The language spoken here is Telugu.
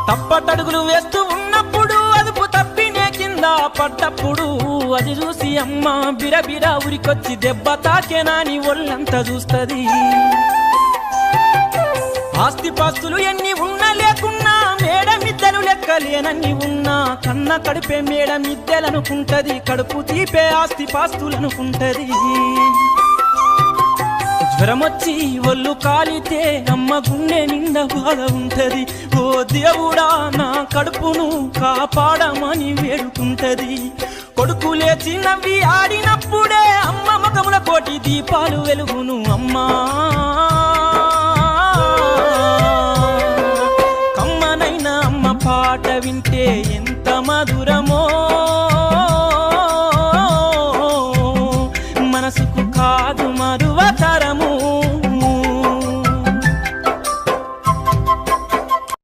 తప్పటడుగులు వేస్తూ ఉన్నప్పుడు అదుపు తప్పినే కింద పడ్డప్పుడు అది చూసి అమ్మ బిరబిరా ఉరికొచ్చి దెబ్బ తాకేనాని ఒళ్ళంతా చూస్తది. ఆస్తిపాస్తులు ఎన్ని ఉన్నా లేకున్నా మేడమిద్దలు లెక్కలేనన్ని ఉన్నా కన్న కడుపే మేడమిద్దెలనుకుంటది, కడుపు తీపే ఆస్తిపాస్తులనుకుంటది. జ్వరమొచ్చి ఒళ్ళు కాలితే అమ్మ గుండె నిండా బాధ ఉంటది. ఓ దేవుడా నా కడుపును కాపాడమని వేడుకుంటది. కొడుకు లేచి నవ్వి ఆడినప్పుడే అమ్మ ముఖముల కోటి దీపాలు వెలుగును. అమ్మా కమ్మనైన అమ్మ పాట వింటే ఎంత మధురమో,